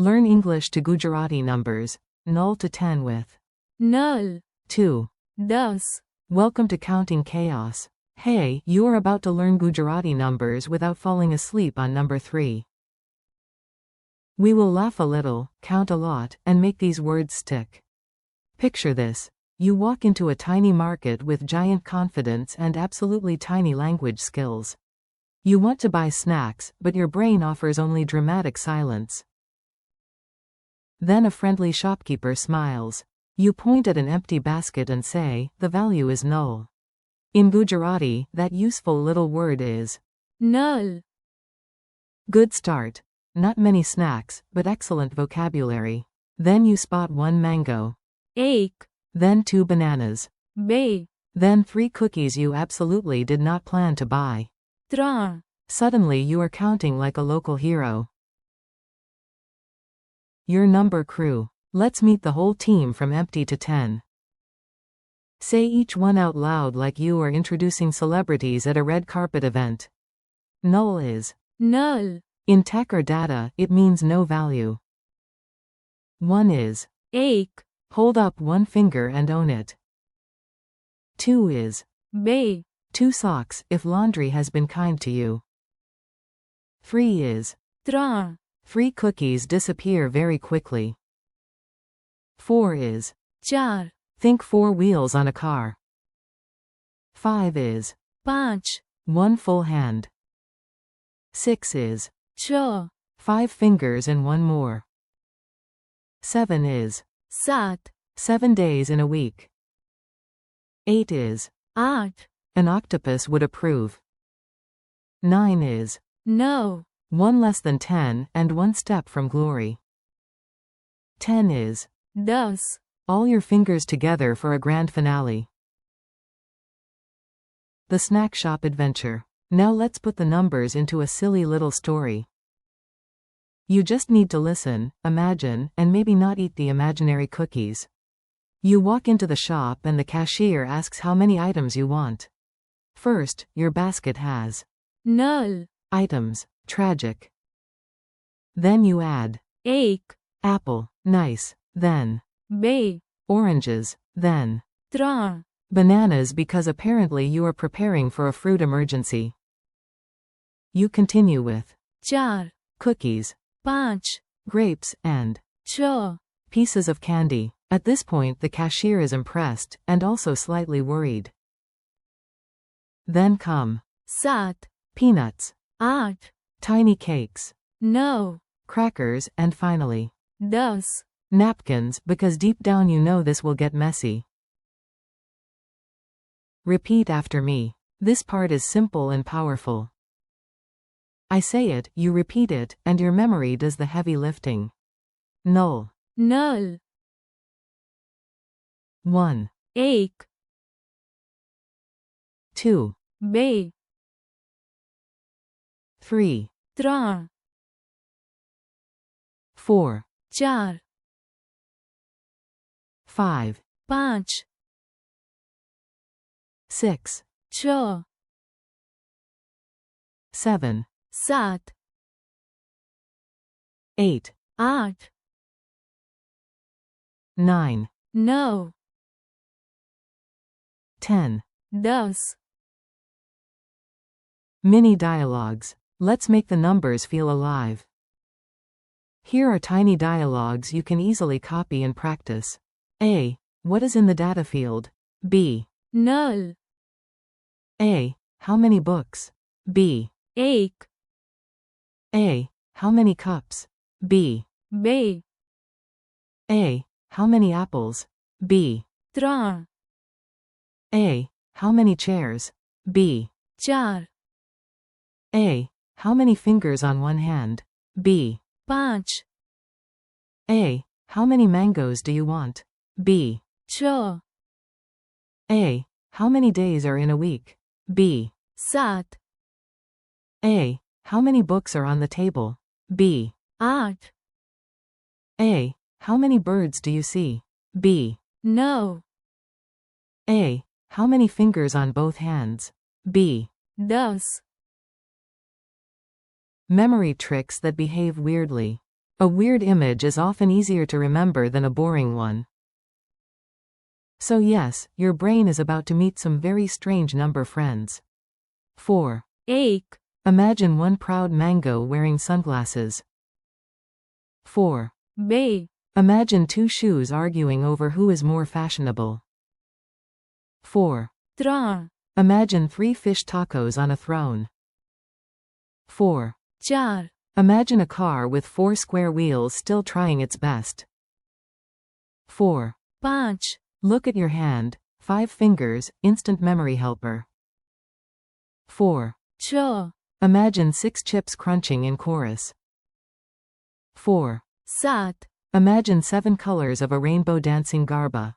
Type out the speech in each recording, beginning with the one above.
Learn English to Gujarati numbers, 0 to 10 with 9, 2. 10. Welcome to Counting Chaos. Hey, you are about to learn Gujarati numbers without falling asleep on number 3. We will laugh a little, count a lot, and make these words stick. Picture this. You walk into a tiny market with giant confidence and absolutely tiny language skills. You want to buy snacks, but your brain offers only dramatic silence. Then a friendly shopkeeper smiles. You point at an empty basket and say, the value is null. In Gujarati, that useful little word is null. Good start. Not many snacks, but excellent vocabulary. Then you spot 1 mango. 1, Then 2 bananas. 2, Then 3 cookies you absolutely did not plan to buy. 3. Suddenly you are counting like a local hero. Your number crew. Let's meet the whole team from empty to 10. Say each one out loud like you are introducing celebrities at a red carpet event. Null is null. in tech or data, it means no value. 1 is 1, hold up 1 finger and own it. 2 is 2, 2 socks if laundry has been kind to you. 3 is 3, 3 cookies disappear very quickly. 4 is 4, think 4 wheels on a car. 5 is 5, 1 full hand. 6 is 6, 5 fingers and 1 more. 7 is 7, 7 days in a week. 8 is 8, an octopus would approve. 9 is 9, 1 less than 10 and 1 step from glory. 10 is 10. all your fingers together for a grand finale. The snack shop adventure. Now let's put the numbers into a silly little story. You just need to listen, imagine, and maybe not eat the imaginary cookies. You walk into the shop and the cashier asks how many items you want. First, your basket has 0, items. Tragic. Then you add 1, apple. Nice. Then 2, oranges. Then 3, bananas because apparently you are preparing for a fruit emergency. You continue with 4, cookies, 5, grapes, and 6. pieces of candy. At this point the cashier is impressed, and also slightly worried. Then come 7, peanuts, 8, tiny cakes, 9, crackers, and finally 10. napkins because deep down you know this will get messy. Repeat after me. This part is simple and powerful. I say it, you repeat it, and your memory does the heavy lifting. Null. 0, 1, 1, 2, 2, 3, 3, 4, 4, 5, 5, 6, 6, 7, 7, 8, 8, 9, 9, 10. 10. Mini dialogues. Let's make the numbers feel alive. Here are tiny dialogues you can easily copy and practice. A. What is in the data field? B. 0, A. How many books? B. 1, A. How many cups? B. 2, A. How many apples? B. 3, A. How many chairs? B. 4, A. How many fingers on one hand? B. 5, A. How many mangoes do you want? B. 6, A. How many days are in a week? B. 7, A. How many books are on the table? B. 8, A. How many birds do you see? B. 9, A. How many fingers on both hands? B. 10. Memory tricks that behave weirdly. A weird image is often easier to remember than a boring one. So yes, your brain is about to meet some very strange number friends. 4. 1. Imagine one proud mango wearing sunglasses. 4. 2. Imagine two shoes arguing over who is more fashionable. 4. 3. Imagine 3 fish tacos on a throne. 4. 4. Imagine a car with 4 square wheels still trying its best. 4. 5. Look at your hand, 5 fingers, instant memory helper. 4. 6. Imagine 6 chips crunching in chorus. 4. 7. Imagine 7 colors of a rainbow dancing garba.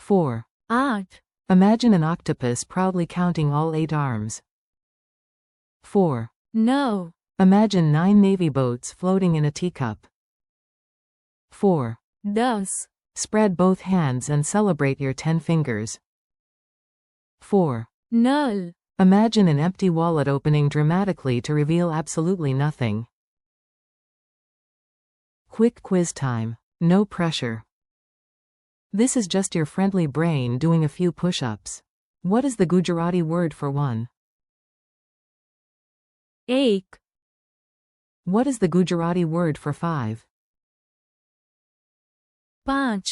4. 8. Imagine an octopus proudly counting all 8 arms. 4. 9. Imagine 9 navy boats floating in a teacup. 4. 10. Spread both hands and celebrate your 10 fingers. 4. 9. Imagine an empty wallet opening dramatically to reveal absolutely nothing. Quick quiz time. No pressure. This is just your friendly brain doing a few push-ups. What is the Gujarati word for 1? 1. What is the Gujarati word for 5? 5.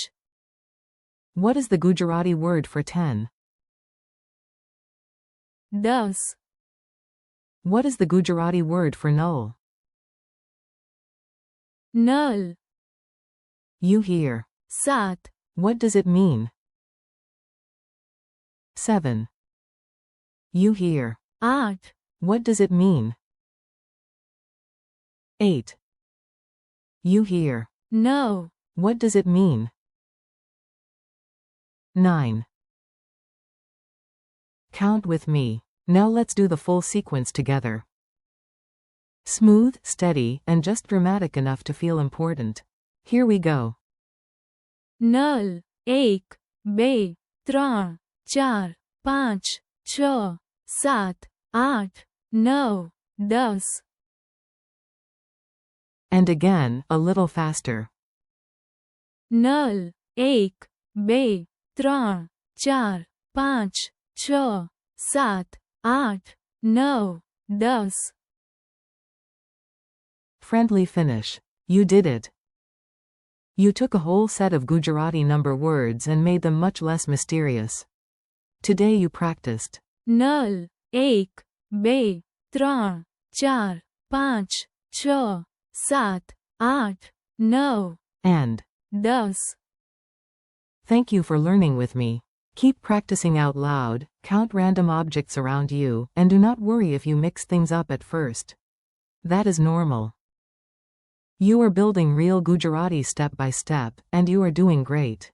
What is the Gujarati word for 10? 10. What is the Gujarati word for null? Null. You hear. 7. What does it mean? 7. You hear. 8. What does it mean? 8. You hear. No. What does it mean? 9. Count with me. Now let's do the full sequence together. Smooth, steady, and just dramatic enough to feel important. Here we go. Null. 1, 2, 3, 4, 5, 6, 7, 8, 9, 10. And again, a little faster. Null. 1, 2, 3, 4, 5, 6, 7, 8, 9, 10. Friendly finish. You did it. You took a whole set of Gujarati number words and made them much less mysterious. Today you practiced. Null. 1, 2, 3, 4, 5, 6, 7, 8, 9, And 10. thank you for learning with me. Keep practicing out loud, count random objects around you, and do not worry if you mix things up at first. That is normal. You are building real Gujarati step by step, and you are doing great.